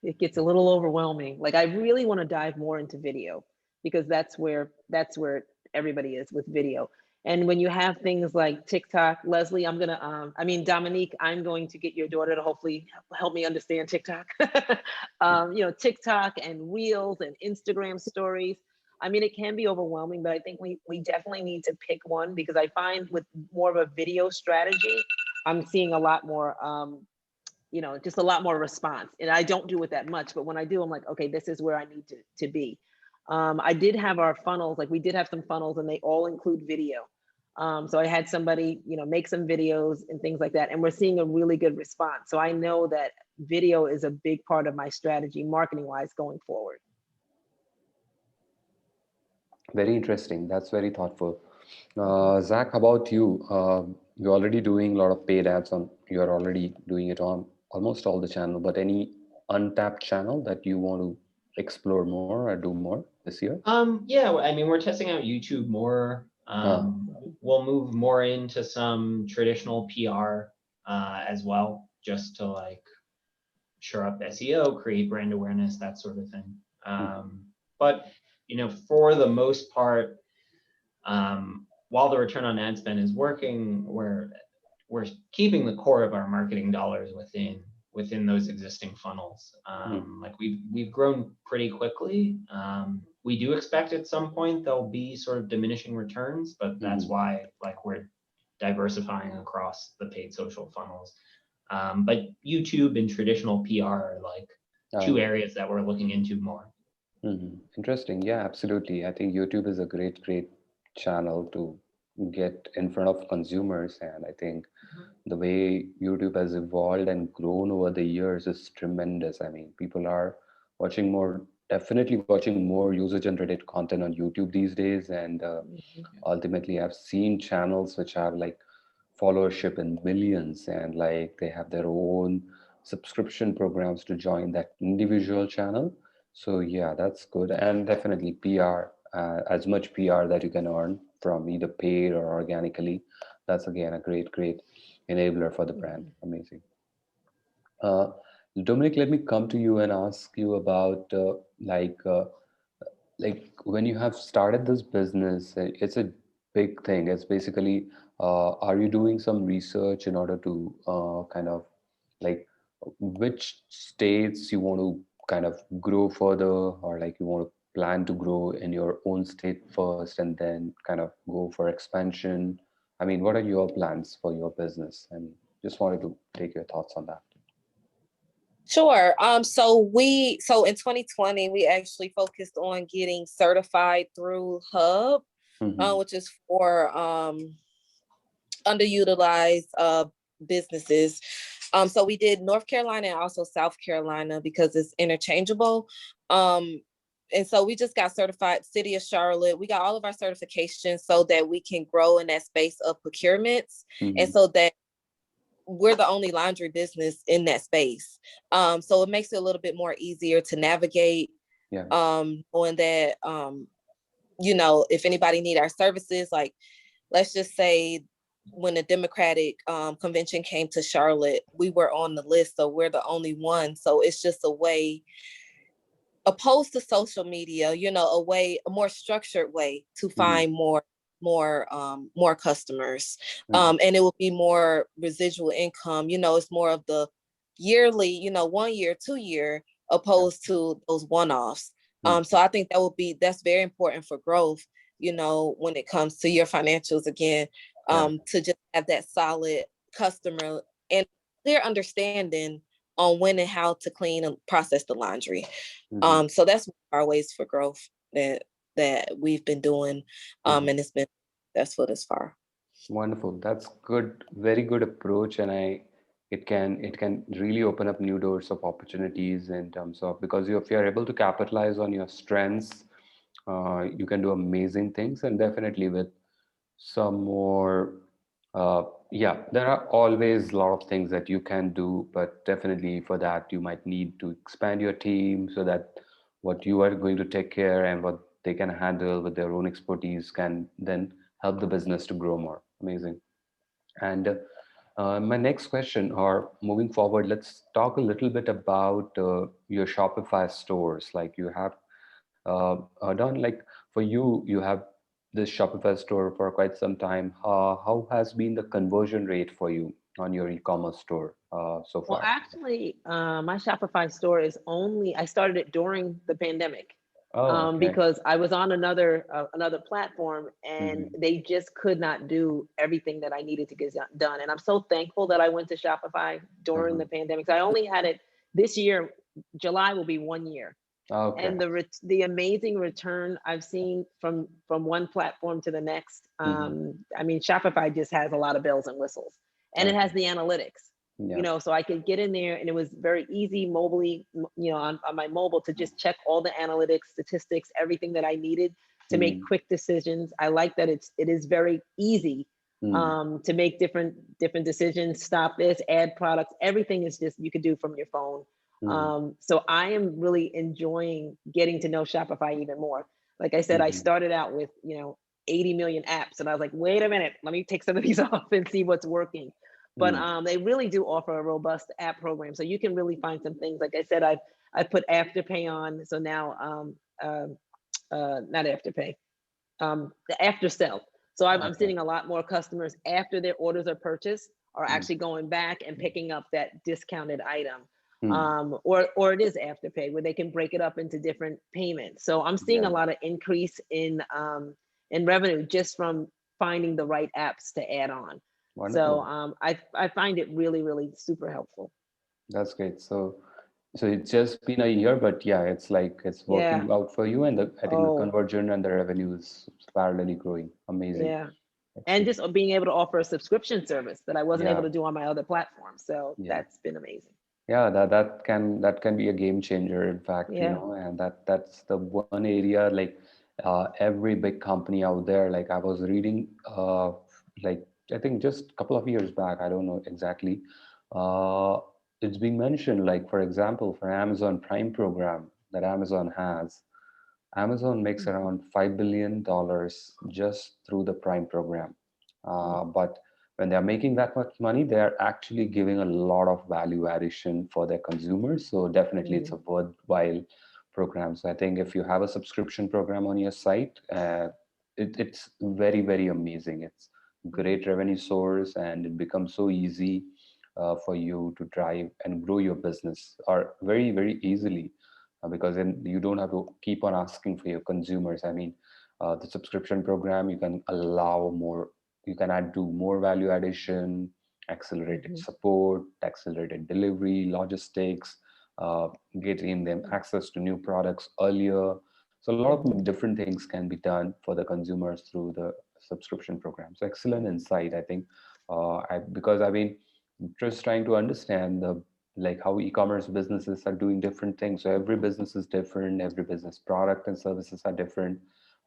it gets a little overwhelming. Like, I really want to dive more into video, because that's where everybody is with video. And when you have things like TikTok, Leslie, Dominique, I'm going to get your daughter to hopefully help me understand TikTok. TikTok and Reels and Instagram stories. I mean, it can be overwhelming, but I think we definitely need to pick one, because I find with more of a video strategy, I'm seeing a lot more, just a lot more response. And I don't do it that much, but when I do, I'm like, okay, this is where I need to be. I did have our funnels, like we did have some funnels, and they all include video. So I had somebody, make some videos and things like that. And we're seeing a really good response. So I know that video is a big part of my strategy, marketing wise, going forward. Very interesting. That's very thoughtful. Zach, how about you? You're already doing a lot of paid ads you're already doing it on almost all the channel, but any untapped channel that you want to explore more or do more this year? Yeah, I mean, we're testing out YouTube more. We'll move more into some traditional PR as well, just to like shore up SEO, create brand awareness, that sort of thing. But for the most part, while the return on ad spend is working, we're keeping the core of our marketing dollars within those existing funnels. Like we've grown pretty quickly. We do expect at some point there'll be sort of diminishing returns, but that's why like we're diversifying across the paid social funnels. But YouTube and traditional PR are like two areas that we're looking into more. Interesting. Yeah, absolutely. I think YouTube is a great channel to get in front of consumers. And I think the way YouTube has evolved and grown over the years is tremendous. I mean, people are definitely watching more user-generated content on YouTube these days. And ultimately, I've seen channels which have like followership in millions, and like they have their own subscription programs to join that individual channel. So yeah, that's good. And definitely PR, as much PR that you can earn from either paid or organically. That's again a great enabler for the brand. Amazing. Dominic, let me come to you and ask you about like when you have started this business, it's a big thing. It's basically Are you doing some research in order to kind of like which states you want to kind of grow further, or like you want to plan to grow in your own state first and then kind of go for expansion? I mean, what are your plans for your business? I mean, just wanted to take your thoughts on that. Sure. So in 2020, we actually focused on getting certified through Hub, Mm-hmm. which is for underutilized businesses. So we did North Carolina and also South Carolina because it's interchangeable. And so we just got certified, City of Charlotte. We got all of our certifications so that we can grow in that space of procurements, and Mm-hmm. so that we're the only laundry business in that space. So it makes it a little bit more easier to navigate, Yeah. knowing that, if anybody need our services, like let's just say when the Democratic convention came to Charlotte, we were on the list, so we're the only one. So it's just a way, opposed to social media, a more structured way to Mm-hmm. find more customers. Mm-hmm. And it will be more residual income. It's more of the yearly, 1 year, 2 year, Yeah. opposed to those one-offs. Mm-hmm. So I think that's very important for growth, when it comes to your financials again, Yeah. to just have that solid customer and clear understanding on when and how to clean and process the laundry. Mm-hmm. So that's our ways for growth that we've been doing, Mm-hmm. and it's been successful this far. Wonderful. That's good. Very good approach, and it can really open up new doors of opportunities in terms of, because if you're able to capitalize on your strengths, you can do amazing things. And definitely with some more, yeah, there are always a lot of things that you can do, but definitely for that you might need to expand your team so that what you are going to take care and what they can handle with their own expertise can then help the business to grow more. Amazing. And my next question, or moving forward, let's talk a little bit about your Shopify stores. Like you have done, like for you have this Shopify store for quite some time. How has been the conversion rate for you on your e-commerce store so Well, far? actually, my Shopify store I started it during the pandemic, Oh, okay. because I was on another platform and Mm-hmm. they just could not do everything that I needed to get done. And I'm so thankful that I went to Shopify during Uh-huh. the pandemic. So I only had it this year. July will be 1 year. Okay. And the amazing return I've seen from one platform to the next. Mm-hmm. I mean, Shopify just has a lot of bells and whistles, and it has Okay. the analytics. Yeah. So I could get in there, and it was very easy mobily, on my mobile, to just check all the analytics, statistics, everything that I needed to make Mm-hmm. quick decisions. I like that it is very easy Mm-hmm. to make different decisions. Stop this, add products. Everything is just you could do from your phone. Mm-hmm. So I am really enjoying getting to know Shopify even more. Like I said, I Mm-hmm. started out with 80 million apps, and I was like, wait a minute, let me take some of these off and see what's working. But Mm-hmm. they really do offer a robust app program, so you can really find some things. Like I said, I put Afterpay on, so now not Afterpay, the after sell. So I'm Okay. seeing a lot more customers after their orders are purchased are Mm-hmm. actually going back and picking up that discounted item. Mm-hmm. Or it is Afterpay where they can break it up into different payments. So I'm seeing Yeah. a lot of increase in revenue just from finding the right apps to add on. So Wonderful. I find it really, really super helpful. That's great. So it's just been a year, but yeah, it's like it's Yeah. working out for you, and I think the Oh, conversion and the revenue is parallelly growing. Amazing. yeah. And Excellent. just being able to offer a subscription service that I wasn't able Yeah, to do on my other platforms. So yeah, that's been amazing. yeah. That can be a game changer, in fact, Yeah. and that's the one area, like every big company out there. Like I was reading, like I think just a couple of years back, I don't know exactly. Uh, it's being mentioned, like for example, for Amazon Prime program that Amazon has. Amazon makes Mhm. around $5 billion just through the Prime program. But when they're making that much money, they're actually giving a lot of value addition for their consumers. So definitely it's a Mhm. worthwhile program. So I think if you have a subscription program on your site, it's very, very amazing. It's great revenue source, and it becomes so easy for you to drive and grow your business, or very, very easily, because then you don't have to keep on asking for your consumers. I mean, the subscription program, you can allow more, you can add do more value addition, accelerated support, accelerated delivery, logistics, getting them access to new products earlier. So a lot of different things can be done for the consumers through the subscription program. So excellent insight, I think. Because I've been just trying to understand the like how e-commerce businesses are doing different things. So every business is different, every business product and services are different,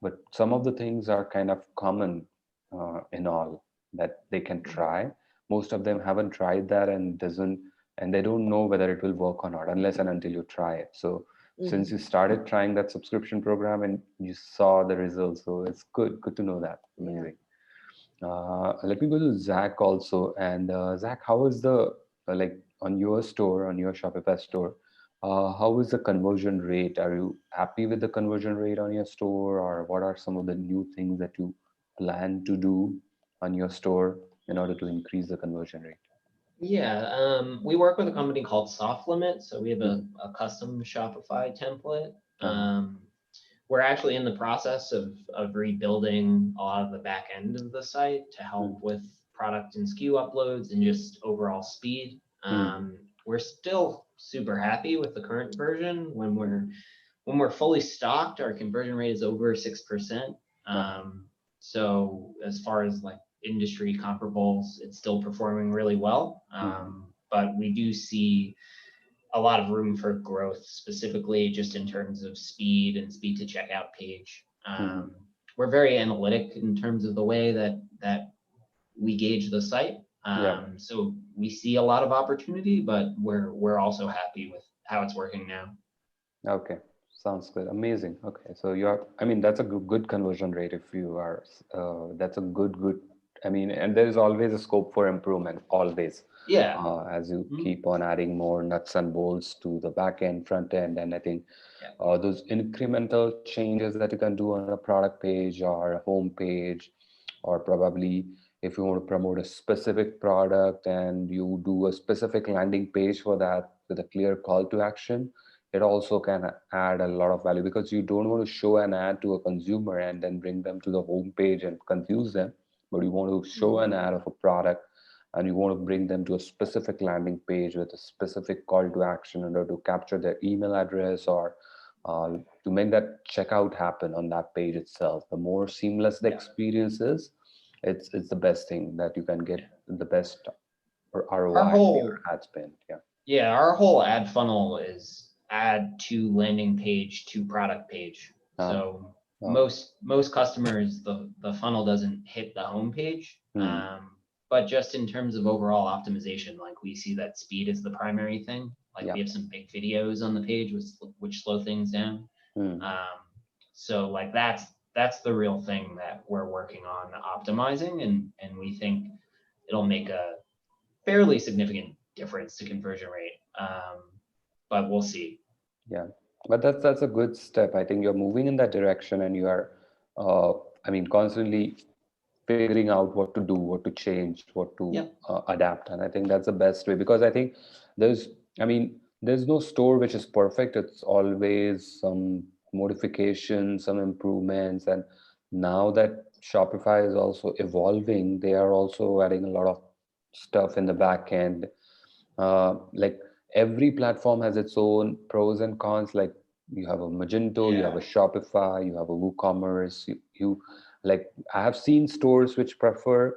but some of the things are kind of common in all that they can try. Most of them haven't tried that and doesn't, and they don't know whether it will work or not unless and until you try it. So since you started trying that subscription program and you saw the results, so it's good to know that. Amazing. Let me go to Zach also. And Zach, how is the like on your store, on your Shopify store? How is the conversion rate? Are you happy with the conversion rate on your store, or what are some of the new things that you plan to do on your store in order to increase the conversion rate? Yeah, we work with a company called Soft Limit, so we have a custom Shopify template. We're actually in the process of rebuilding a lot of the back end of the site to help with product and SKU uploads and just overall speed. We're still super happy with the current version. When we're fully stocked, our conversion rate is over 6%. So as far as like industry comparables, it's still performing really well. But we do see a lot of room for growth, specifically just in terms of speed and speed to checkout page. We're very analytic in terms of the way that we gauge the site. So we see a lot of opportunity, but we're also happy with how it's working now. Okay, sounds good. Amazing. Okay, so I mean, that's a good conversion rate if you are, that's a good, I mean, and there is always a scope for improvement, always. Yeah. As you keep on adding more nuts and bolts to the back end, front end, and I think those incremental changes that you can do on a product page or a home page, or probably if you want to promote a specific product and you do a specific landing page for that with a clear call to action, it also can add a lot of value, because you don't want to show an ad to a consumer and then bring them to the home page and confuse them, but you want to show an ad of a product and you want to bring them to a specific landing page with a specific call to action in order to capture their email address, or to make that checkout happen on that page itself. The more seamless the experience is, it's the best thing that you can get the best ROI on your ad spend. Yeah, our whole ad funnel is ad to landing page to product page. So most customers, the funnel doesn't hit the home page. But just in terms of overall optimization, like we see that speed is the primary thing. Like we have some big videos on the page which slow things down. So like that's the real thing that we're working on optimizing, and we think it'll make a fairly significant difference to conversion rate. But we'll see. Yeah, but that's a good step. I think you're moving in that direction, and you are, I mean, constantly figuring out what to do, what to change, what to adapt. And I think that's the best way, because I think there's no store which is perfect. It's always some modifications, some improvements. And now that Shopify is also evolving, they are also adding a lot of stuff in the back end. Like every platform has its own pros and cons. Like you have a Magento, you have a Shopify, you have a WooCommerce, you like I have seen stores which prefer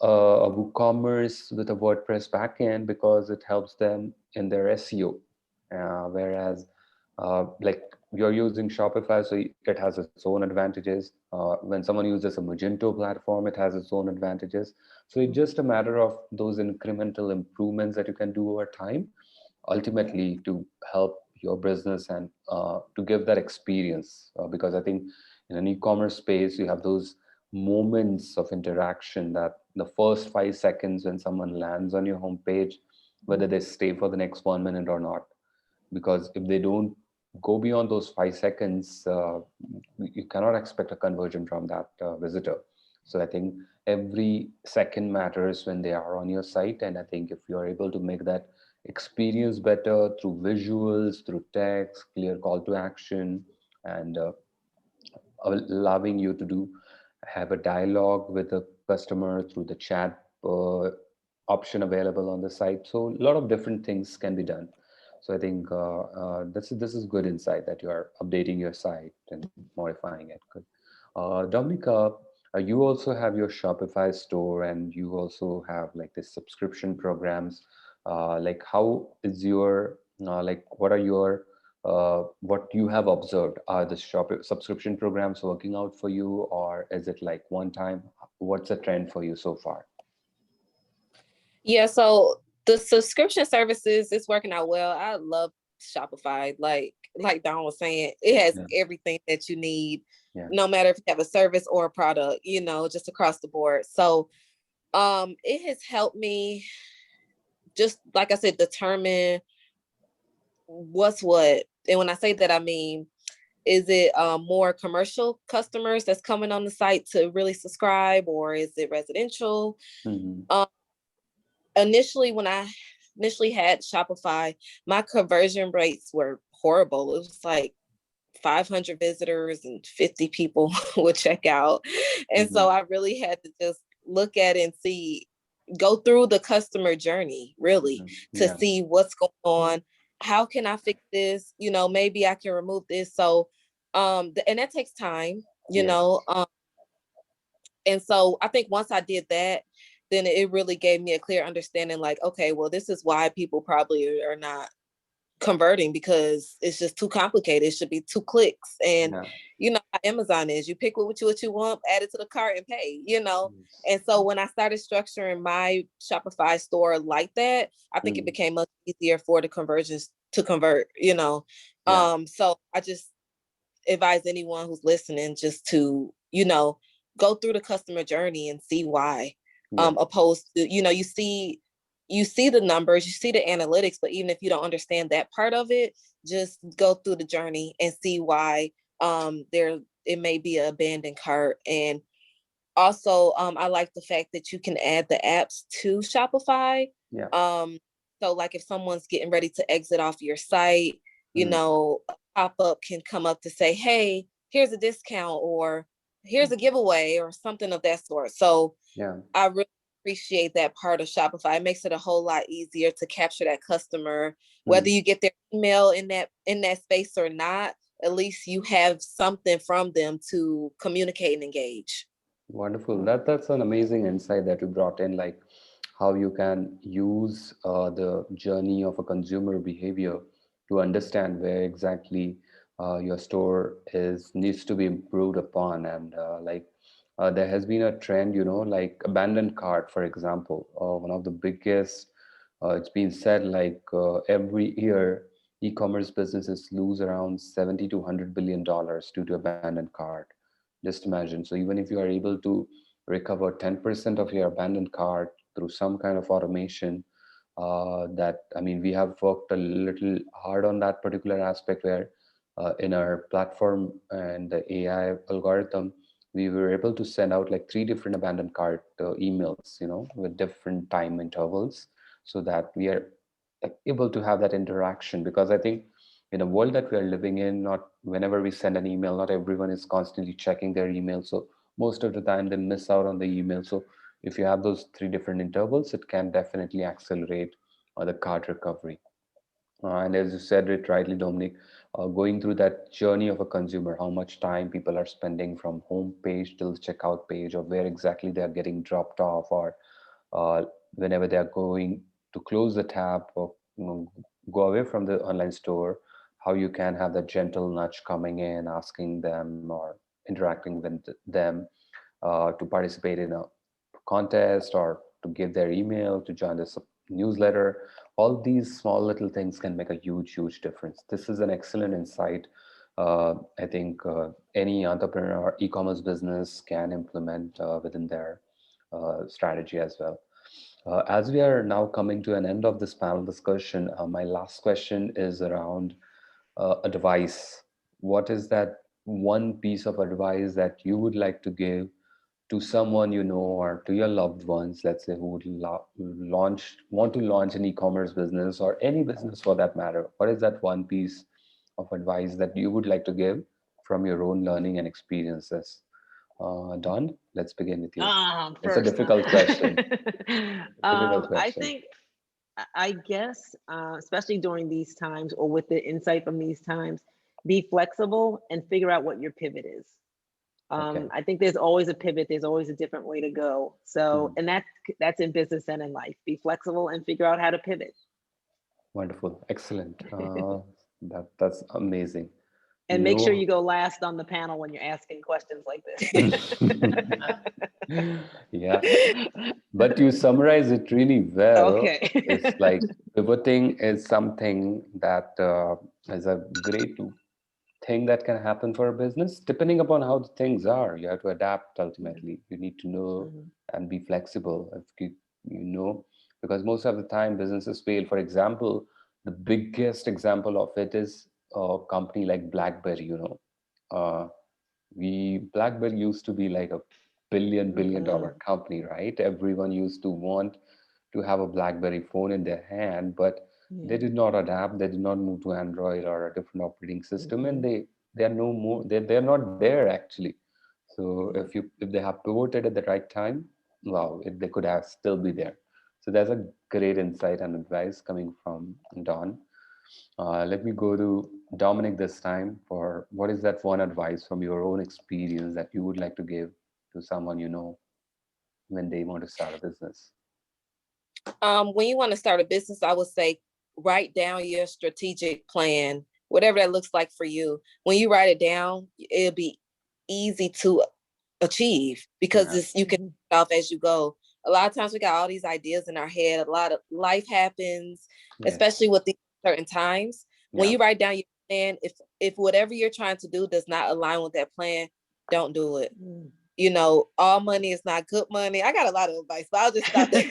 a WooCommerce with a WordPress backend because it helps them in their SEO, whereas like you're using Shopify, so it has its own advantages. When someone uses a Magento platform, it has its own advantages. So it's just a matter of those incremental improvements that you can do over time, ultimately to help your business and to give that experience. Because I think in an e-commerce space, you have those moments of interaction that the first 5 seconds when someone lands on your homepage, whether they stay for the next 1 minute or not. Because if they don't go beyond those 5 seconds, you cannot expect a conversion from that visitor. So I think every second matters when they are on your site. And I think if you are able to make that experience better through visuals, through text, clear call to action, and allowing you to do have a dialogue with the customer through the chat option available on the site. So a lot of different things can be done. So I think this is good insight that you are updating your site and modifying it. Good. Dominica, you also have your Shopify store, and you also have like this subscription programs. Like how is your like what are your what you have observed? Are the shop subscription programs working out for you, or is it like one time? What's the trend for you so far? Yeah, so the subscription services is working out well. I love Shopify. Like Don was saying, it has Yeah, everything that you need, yeah, no matter if you have a service or a product, you know, just across the board. So it has helped me, just like I said, determine what's what. And when I say that, I mean, is it more commercial customers that's coming on the site to really subscribe, or is it residential? hmm, Um, when I initially had Shopify, my conversion rates were horrible. It was like 500 visitors and 50 people would check out. And hmm, so I really had to just look at it and see, go through the customer journey really to yeah, see what's going on. How can I fix this? You know, maybe I can remove this. So, and that takes time, you yeah, know. And so I think once I did that, then it really gave me a clear understanding, like, okay, well, this is why people probably are not converting, because it's just too complicated. It should be 2 clicks. And yeah. you know how Amazon is. You pick what you want, add it to the cart and pay, you know. Yes. And so when I started structuring my Shopify store like that, I think it Mm, became much easier for the conversions to convert, you know. yeah, So I just advise anyone who's listening just to, you know, go through the customer journey and see why. yeah. Opposed to, you know, you see the numbers, you see the analytics, but even if you don't understand that part of it, just go through the journey and see why there it may be an abandoned cart. And also I like the fact that you can add the apps to Shopify. Yeah. um so like if someone's getting ready to exit off your site, you Mm, know, a pop-up can come up to say, hey, here's a discount, or here's a giveaway, or something of that sort. So yeah. I really appreciate that part of Shopify. It makes it a whole lot easier to capture that customer, whether Mm. you get their email in that space or not. At least you have something from them to communicate and engage. Wonderful. That's an amazing insight that you brought in, like how you can use the journey of a consumer behavior to understand where exactly your store is needs to be improved upon. And there has been a trend, like abandoned cart, for example, one of the biggest. It's been said like every year e-commerce businesses lose around 70 to 100 billion dollars due to abandoned cart. Just imagine. So even if you are able to recover 10% of your abandoned cart through some kind of automation, that I mean, we have worked a little hard on that particular aspect where in our platform and the AI algorithm, we were able to send out like 3 different abandoned cart emails, with different time intervals, so that we are able to have that interaction. Because I think in a world that we are living in, not whenever we send an email, not everyone is constantly checking their email. So most of the time they miss out on the email. So if you have those 3 different intervals, it can definitely accelerate the card recovery. And as you said it rightly, Dominic, going through that journey of a consumer, how much time people are spending from home page till the checkout page, or where exactly they are getting dropped off, or uh, whenever they are going to close the tab, or go away from the online store, how you can have that gentle nudge coming in, asking them or interacting with them to participate in a contest, or to give their email, to join the newsletter. All these small little things can make a huge difference. This is an excellent insight. I think any entrepreneur or e-commerce business can implement within their strategy as well. As we are now coming to an end of this panel discussion, my last question is around advice. What is that one piece of advice that you would like to give to someone you know or to your loved ones, let's say, who would want to launch an e-commerce business or any business for that matter, what is that one piece of advice that you would like to give from your own learning and experiences? Don, let's begin with you. It's a First, difficult question. Difficult I question. think, I guess, especially during these times or with the insight from these times, be flexible and figure out what your pivot is. Okay. I think there's always a pivot. There's always a different way to go. So, Mhm. and that's in business and in life. Be flexible and figure out how to pivot. Wonderful. Excellent. That's amazing. And make sure No. you go last on the panel when you're asking questions like this. Yeah, but you summarize it really well. Okay. It's like pivoting is something that is a great thing that can happen for a business, depending upon how the things are. You have to adapt ultimately. You need to know Mhm. and be flexible. If you know, because most of the time businesses fail. For example, the biggest example of it is a company like BlackBerry. Uh, we BlackBerry used to be like a billion-dollar Mhm. company, right? Everyone used to want to have a BlackBerry phone in their hand, but they Yeah. did not adapt. They did not move to Android or a different operating system, and Mhm. they are no more. They're not there actually. So Yeah. if they have pivoted at the right time, wow, they could have still be there. So there's a great insight and advice coming from Don. Let me go to Dominic this time for what is that one advice from your own experience that you would like to give to someone you know when they want to start a business? When you want to start a business, I would say write down your strategic plan, whatever that looks like for you. When you write it down, it'll be easy to achieve because Yeah. it's, you can Mhm. off as you go. A lot of times we got all these ideas in our head. A lot of life happens, Yes. especially with these certain times. When Yeah. you write down your plan, if whatever you're trying to do does not align with that plan, don't do it. Mm. You know, all money is not good money. I got a lot of advice, but I'll just stop there.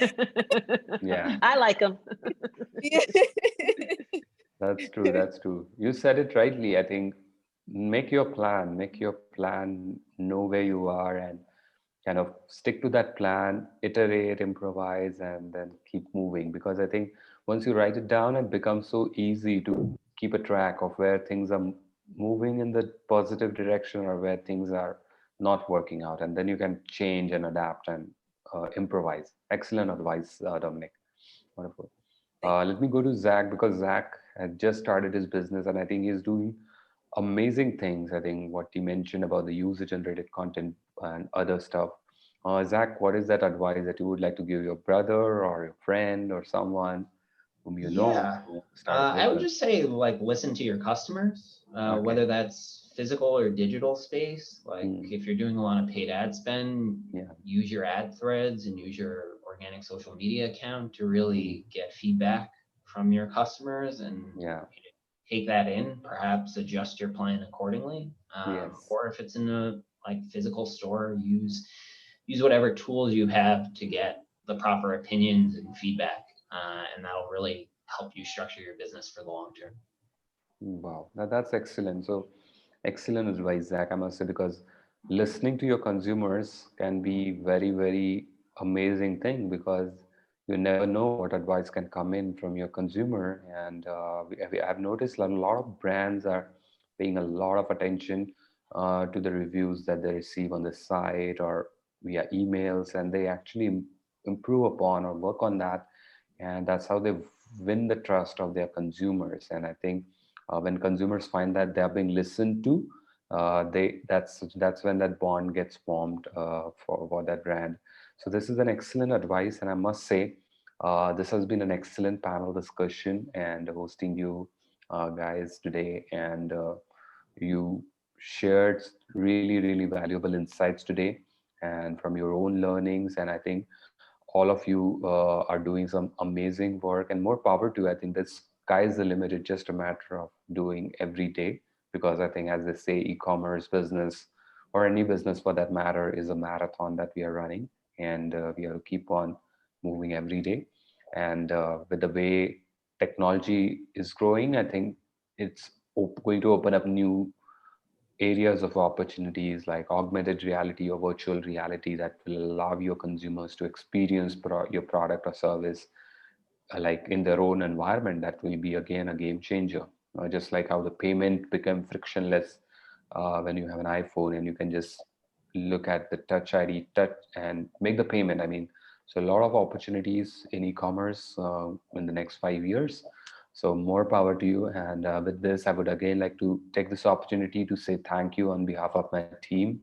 Yeah. I like them. Yeah. That's true. That's true. You said it rightly. I think make your plan, know where you are, and kind of stick to that plan, iterate, improvise, and then keep moving. Because I think once you write it down, it becomes so easy to keep a track of where things are moving in the positive direction or where things are not working out. And then you can change and adapt and improvise. Excellent advice, Dominic. Wonderful. Let me go to Zach because Zach had just started his business and I think he's doing amazing things. I think what he mentioned about the user generated content and other stuff. Zach, what is that advice that you would like to give your brother or your friend or someone whom you know Yeah, who wants to start a I would business? just say like listen to your customers, Okay. whether that's physical or digital space. Like Hmm. if you're doing a lot of paid ad spend, Yeah. use your ad threads and use your organic social media account to Hmm. really get feedback from your customers and Yeah. take that in. Perhaps adjust your plan accordingly. Yes. Or if it's in a like physical store, use whatever tools you have to get the proper opinions and feedback, and that'll really help you structure your business for the long term. Wow, that's excellent. So, excellent advice, Zach, I must say, because listening to your consumers can be very amazing thing because you never know what advice can come in from your consumer. And I've noticed a lot of brands are paying a lot of attention to the reviews that they receive on the site or via emails, and they actually improve upon or work on that, and that's how they win the trust of their consumers. And I think when consumers find that they are being listened to, they that's when that bond gets formed for that brand. So this is an excellent advice, and I must say this has been an excellent panel discussion and hosting you guys today, and you shared really valuable insights today and from your own learnings. And I think all of you are doing some amazing work, and more power to you. I think the sky is the limit. It's just a matter of doing every day, because I think, as they say, e-commerce business or any business for that matter is a marathon that we are running, and we have to keep on moving every day. And with the way technology is growing, I think it's going to open up new areas of opportunities like augmented reality or virtual reality that will allow your consumers to experience your product or service like in their own environment. That will be again a game changer. Just like how the payment became frictionless when you have an iPhone and you can just look at the touch ID touch and make the payment. I mean, so a lot of opportunities in e-commerce in the next 5 years. So more power to you. And with this, I would again like to take this opportunity to say thank you on behalf of my team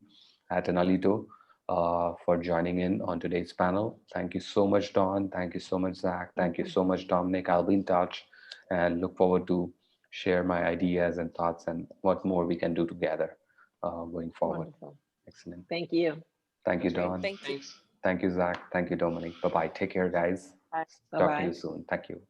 at Analito for joining in on today's panel. Thank you so much, Dawn. Thank you so much, Zach. Thank you so much, Dominic. I'll be in touch and look forward to share my ideas and thoughts and what more we can do together going forward. Wonderful. Excellent. Thank you. Thank you, Great. Dawn. Thank you. Thanks. Thank you, Zach. Thank you, Dominic. Bye-bye. Take care, guys. Bye. Talk to Bye-bye. you soon. Thank you.